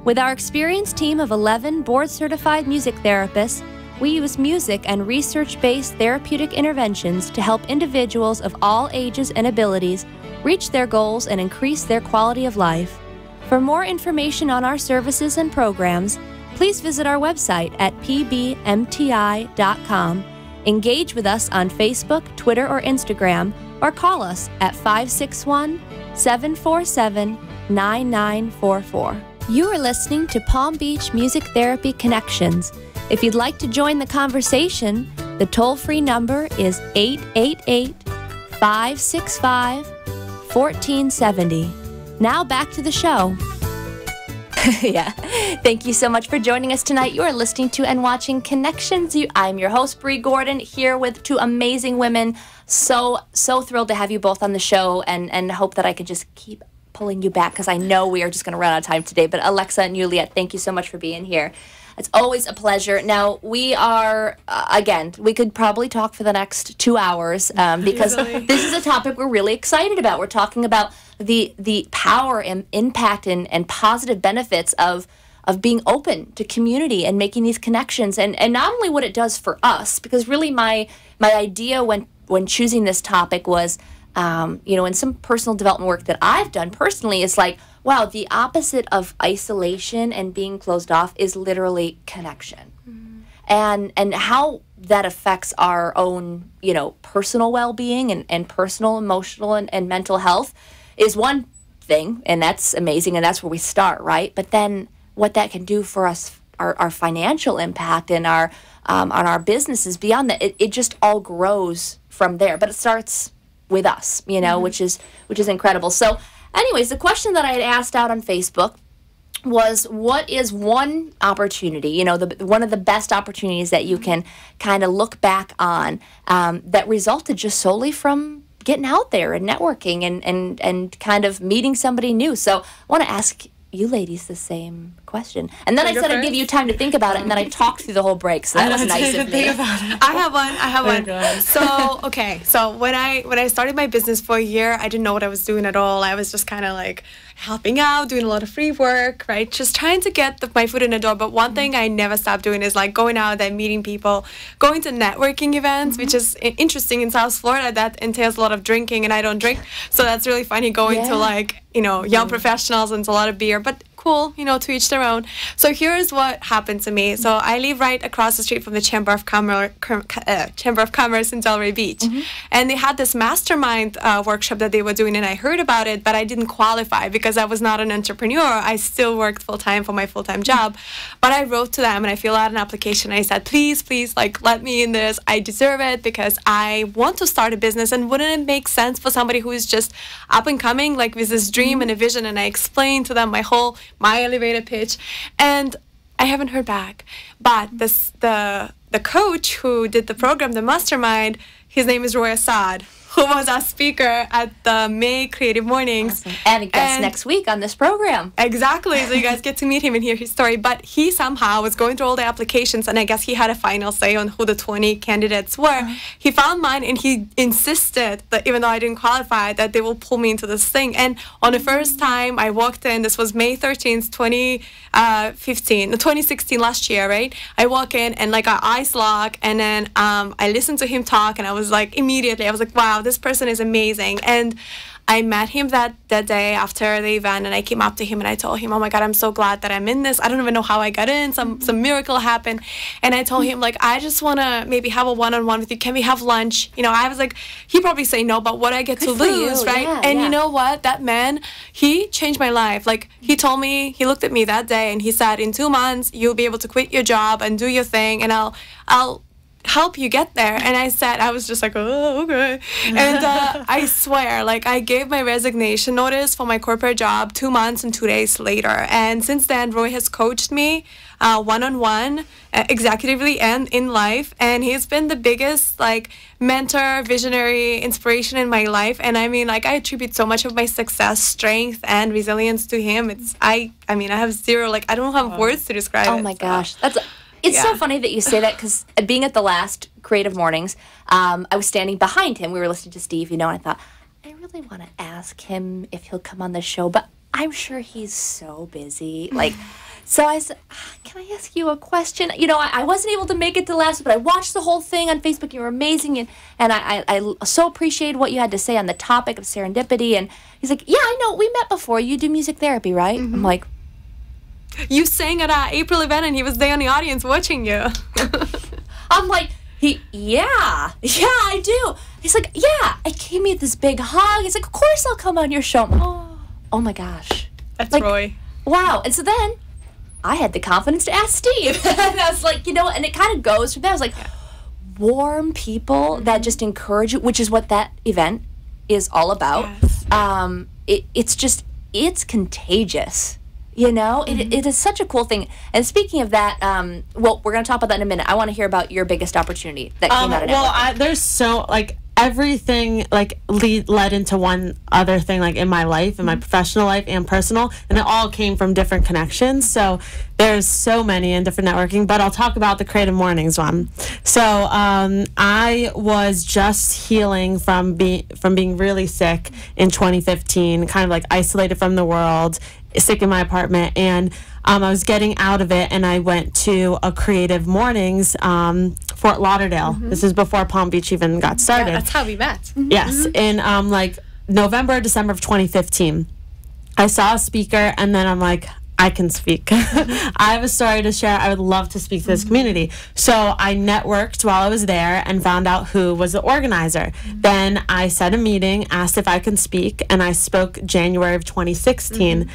With our experienced team of 11 board-certified music therapists, we use music and research-based therapeutic interventions to help individuals of all ages and abilities reach their goals and increase their quality of life. For more information on our services and programs, please visit our website at pbmti.com, engage with us on Facebook, Twitter, or Instagram, or call us at 561-747-9944. You are listening to Palm Beach Music Therapy Connections. If you'd like to join the conversation, the toll-free number is 888-565-1470. Now back to the show. Yeah. Thank you so much for joining us tonight. You are listening to and watching Connections. I'm your host, Bree Gordon, here with 2 amazing women. So thrilled to have you both on the show, and hope that I could just keep pulling you back because I know we are just going to run out of time today. But Alexa and Juliet, thank you so much for being here. It's always a pleasure. Now, we are, again, we could probably talk for the next 2 hours because this is a topic we're really excited about. We're talking about the power and impact and positive benefits of being open to community and making these connections, and not only what it does for us, because really my idea when choosing this topic was, in some personal development work that I've done personally, is like, wow, the opposite of isolation and being closed off is literally connection. And how that affects our own, personal well-being and personal, emotional, and mental health is one thing, and that's amazing, and that's where we start, right? But then what that can do for us, our financial impact and our on our businesses beyond that, it just all grows from there. But it starts with us, which is incredible. So anyways, the question that I had asked out on Facebook was, what is one opportunity, one of the best opportunities that you can kind of look back on that resulted just solely from getting out there and networking and kind of meeting somebody new? So I want to ask you ladies the same question. And then I said I'd give you time to think about it, and then I talked through the whole break, so that was nice of me. I have one. So when I started my business for a year, I didn't know what I was doing at all. I was just kind of like helping out, doing a lot of free work, right? Just trying to get my foot in the door. But one thing I never stopped doing is like going out and meeting people, going to networking events, which is interesting in South Florida. That entails a lot of drinking, and I don't drink. So that's really funny going to like, young professionals and it's a lot of beer. But cool, to each their own. So here's what happened to me. So I live right across the street from the Chamber of Commerce in Delray Beach. And they had this mastermind workshop that they were doing, and I heard about it, but I didn't qualify because I was not an entrepreneur. I still worked full-time for my full-time job. But I wrote to them and I filled out an application. I said, please, like, let me in this. I deserve it because I want to start a business, and wouldn't it make sense for somebody who is just up and coming, like with this dream and a vision? And I explained to them my elevator pitch, and I haven't heard back. But the coach who did the program, the mastermind, his name is Roy Assad, who was our speaker at the May Creative Mornings. Awesome. And a guest next week on this program. Exactly. So you guys get to meet him and hear his story. But he somehow was going through all the applications, and I guess he had a final say on who the 20 candidates were. He found mine, and he insisted that even though I didn't qualify, that they will pull me into this thing. And on the first time I walked in, this was May 13th, 2016, last year, right? I walk in and like our eyes lock, and then I listened to him talk, and I was like, immediately, I was like, wow, this person is amazing. And I met him that day after the event, and I came up to him and I told him, oh my God, I'm so glad that I'm in this. I don't even know how I got in. Some miracle happened. And I told him, like, I just want to maybe have a one-on-one with you. Can we have lunch? I was like, he'd probably say no, but what I get to lose, right? Yeah, and you know what? That man, he changed my life. Like, he told me, he looked at me that day and he said, in 2 months, you'll be able to quit your job and do your thing, and I'll help you get there. And I was just like, oh, okay. And I swear, like, I gave my resignation notice for my corporate job 2 months and 2 days later. And since then, Roy has coached me one-on-one, executively and in life. And he's been the biggest, like, mentor, visionary, inspiration in my life. And I mean, like, I attribute so much of my success, strength, and resilience to him. I have zero, like, I don't have words to describe it. Oh my gosh. It's so funny that you say that, because being at the last Creative Mornings, I was standing behind him. We were listening to Steve, and I thought, I really want to ask him if he'll come on the show, but I'm sure he's so busy. Like, so I said, can I ask you a question? I wasn't able to make it to last, but I watched the whole thing on Facebook. You were amazing, and I so appreciated what you had to say on the topic of serendipity. And he's like, yeah, I know, we met before. You do music therapy, right? I'm like, you sang at our April event, and he was there in the audience watching you. I'm like, yeah, I do. He's like, yeah, I gave me this big hug. He's like, of course I'll come on your show. Oh my gosh. That's like, Roy. Wow. And so then I had the confidence to ask Steve. And I was like, and it kind of goes from there. I was like, warm people that just encourage you, which is what that event is all about. Yes. It's contagious. It is such a cool thing. And speaking of that, we're going to talk about that in a minute. I want to hear about your biggest opportunity that came out of it. There's so, like, everything like led into one other thing, like in my life, in my professional life and personal, and it all came from different connections. So there's so many in different networking, but I'll talk about the Creative Mornings one. So I was just healing from being really sick in 2015, kind of like isolated from the world, sick in my apartment, and I was getting out of it, and I went to a Creative Mornings, Fort Lauderdale. This is before Palm Beach even got started. Yeah, that's how we met. Yes, in like November, December of 2015. I saw a speaker, and then I'm like, I can speak. I have a story to share. I would love to speak to this community. So I networked while I was there and found out who was the organizer. Then I set a meeting, asked if I could speak, and I spoke January of 2016.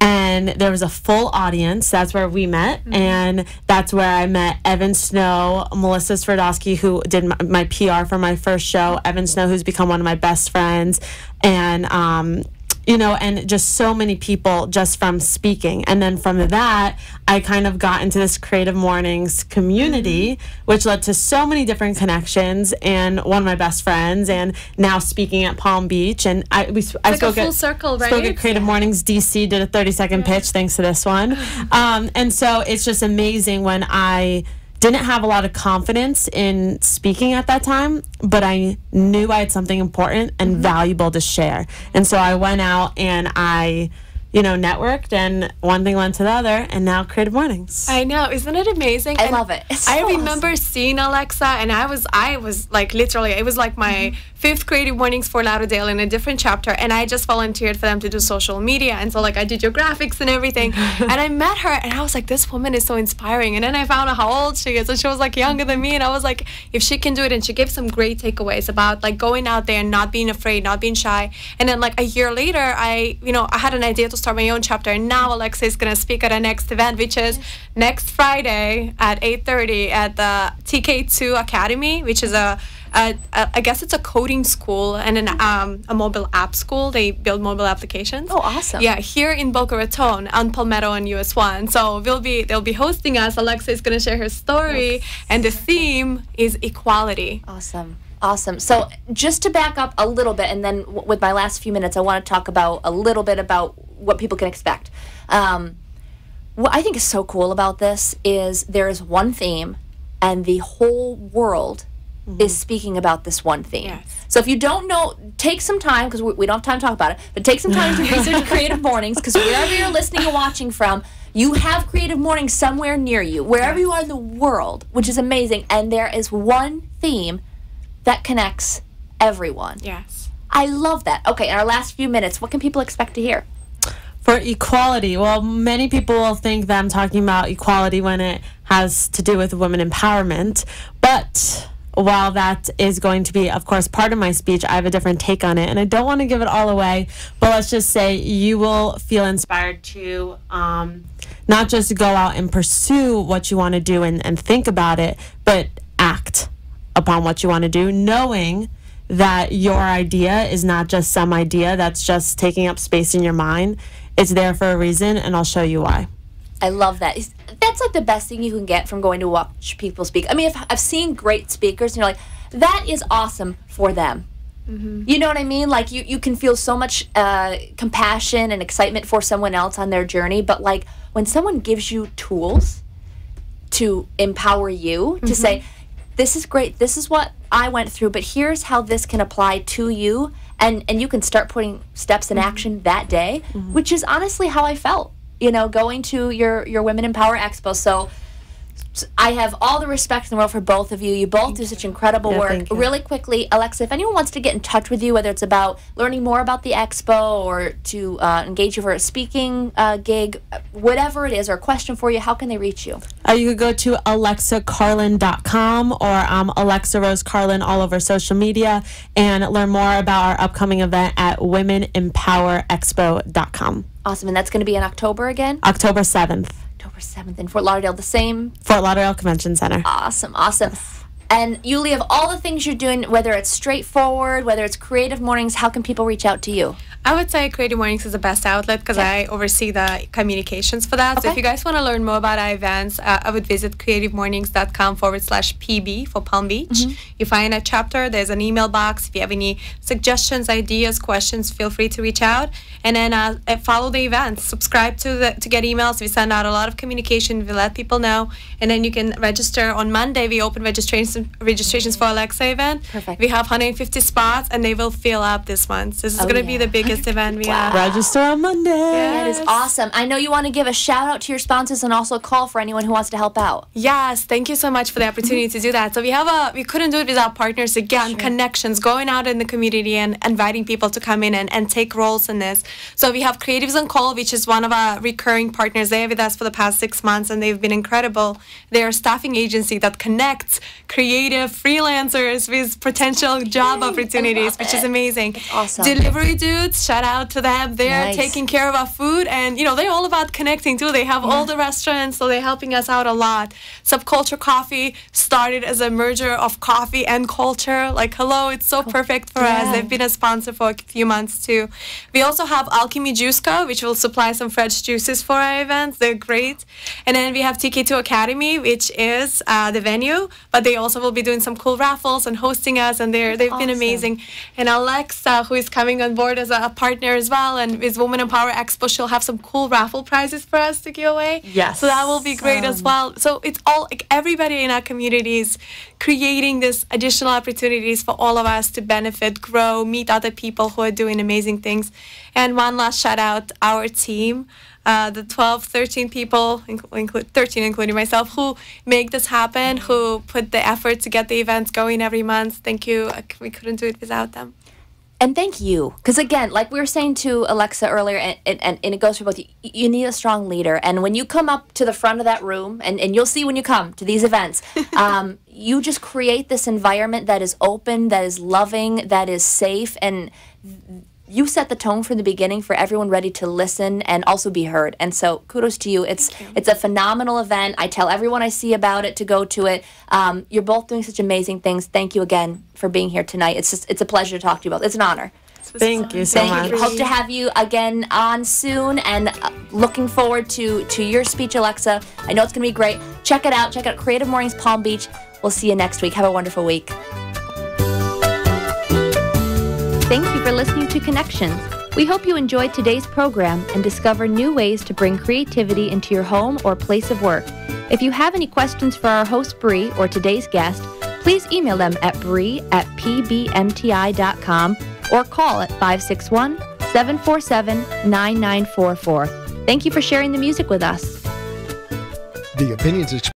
And there was a full audience. That's where we met. And that's where I met Evan Snow, Melissa Sverdowski, who did my PR for my first show, Evan Snow, who's become one of my best friends, and you know, and just so many people just from speaking. And then from that, I kind of got into this Creative Mornings community, which led to so many different connections, and one of my best friends, and now speaking at Palm Beach. And I spoke a full circle, right? Spoke at Creative Mornings DC, did a 30-second pitch thanks to this one. And so it's just amazing when I didn't have a lot of confidence in speaking at that time, but I knew I had something important and valuable to share. And so I went out and I, you know, networked, and one thing led to the other, and now Creative Mornings. I know, isn't it amazing? I love it. It's I so remember awesome. seeing Alexa, and I was like, literally, it was like my 5th Creative Mornings for Lauderdale in a different chapter, and I just volunteered for them to do social media, and so like I did your graphics and everything, and I met her, and I was like, this woman is so inspiring. And then I found out how old she is, and she was like younger than me, and I was like, if she can do it. And she gave some great takeaways about like going out there and not being afraid, not being shy. And then like a year later, I had an idea to start my own chapter, and now Alexa is gonna speak at our next event, which is next Friday at 8:30 at the TK2 Academy, which is I guess it's a coding school and a mobile app school. They build mobile applications. Oh, awesome. Yeah, here in Boca Raton on Palmetto and US 1. So they'll be hosting us. Alexa is going to share her story, and the theme is equality. Awesome. So just to back up a little bit, and then with my last few minutes, I want to talk about a little bit about what people can expect. What I think is so cool about this is there is one theme, and the whole world is speaking about this one theme. Yes. So if you don't know, take some time, because we don't have time to talk about it, but take some time to research Creative Mornings, because wherever you're listening or watching from, you have Creative Mornings somewhere near you, wherever you are in the world, which is amazing. And there is one theme that connects everyone. Yes. I love that. Okay, in our last few minutes, what can people expect to hear? For equality, well, many people will think that I'm talking about equality when it has to do with women empowerment, but while that is going to be, of course, part of my speech, I have a different take on it, and I don't want to give it all away, but let's just say you will feel inspired to not just go out and pursue what you want to do and think about it, but act upon what you want to do, knowing that your idea is not just some idea that's just taking up space in your mind. It's there for a reason, and I'll show you why. I love that. That's like the best thing you can get from going to watch people speak. I mean, I've seen great speakers, and you're like, that is awesome for them. You know what I mean? Like, you can feel so much compassion and excitement for someone else on their journey, but like when someone gives you tools to empower you, to say, this is great, this is what I went through, but here's how this can apply to you, and you can start putting steps in action that day, which is honestly how I felt, you know, going to your Women in Power Expo. So I have all the respect in the world for both of you. You both do such incredible work. Really quickly, Alexa, if anyone wants to get in touch with you, whether it's about learning more about the expo or to engage you for a speaking gig, whatever it is, or a question for you, how can they reach you? You could go to alexacarlin.com or Alexa Rose Carlin all over social media, and learn more about our upcoming event at womenempowerexpo.com. Awesome. And that's going to be in October again? October 7th. October 7th in Fort Lauderdale, the same? Fort Lauderdale Convention Center. Awesome. And Yuli, of all the things you're doing, whether it's straightforward, whether it's Creative Mornings, how can people reach out to you? I would say Creative Mornings is the best outlet because I oversee the communications for that. So if you guys want to learn more about our events, I would visit creativemornings.com/PB for Palm Beach. You find a chapter, there's an email box. If you have any suggestions, ideas, questions, feel free to reach out. And then follow the events. Subscribe to get emails. We send out a lot of communication. We let people know. And then you can register. On Monday, we open registrations for Alexa event. Perfect. We have 150 spots, and they will fill up this month. This is going to be the biggest event we have. Register on Monday. That is awesome. I know you want to give a shout out to your sponsors and also a call for anyone who wants to help out. Yes, thank you so much for the opportunity to do that. So we couldn't do it without partners again, connections, going out in the community and inviting people to come in and take roles in this. So we have Creatives on Call, which is one of our recurring partners. They are with us for the past 6 months, and they've been incredible. They're a staffing agency that connects creative freelancers with potential job opportunities, which is amazing. That's awesome. Delivery dudes, shout out to them. They're taking care of our food, and they're all about connecting too. They have all the restaurants, so they're helping us out a lot. Subculture Coffee started as a merger of coffee and culture. Like, hello, it's so perfect for us. They've been a sponsor for a few months too. We also have Alchemy Juice Co., which will supply some fresh juices for our events. They're great. And then we have TK2 Academy, which is the venue, but they also will be doing some cool raffles and hosting us, and they've been amazing. And Alexa, who is coming on board as a partner as well, and with Women in Power Expo, she'll have some cool raffle prizes for us to give away. Yes. So that will be great as well. So it's all like everybody in our communities creating this additional opportunities for all of us to benefit, grow, meet other people who are doing amazing things. And one last shout out, our team, the 13 people, 13 including myself, who make this happen, who put the effort to get the events going every month. Thank you. We couldn't do it without them. And thank you. Because again, like we were saying to Alexa earlier, and it goes for both, you need a strong leader. And when you come up to the front of that room, and you'll see when you come to these events, you just create this environment that is open, that is loving, that is safe, and you set the tone from the beginning for everyone ready to listen and also be heard. And so kudos to you. It's a phenomenal event. I tell everyone I see about it to go to it. You're both doing such amazing things. Thank you again for being here tonight. It's a pleasure to talk to you both. It's an honor. Thank you so much. Hope to have you again on soon, and looking forward to your speech, Alexa. I know it's going to be great. Check it out. Check out Creative Mornings Palm Beach. We'll see you next week. Have a wonderful week. Thank you for listening to Connections. We hope you enjoyed today's program and discover new ways to bring creativity into your home or place of work. If you have any questions for our host Bree or today's guest, please email them at bree@pbmti.com or call at 561-747-9944. Thank you for sharing the music with us. The opinions expressed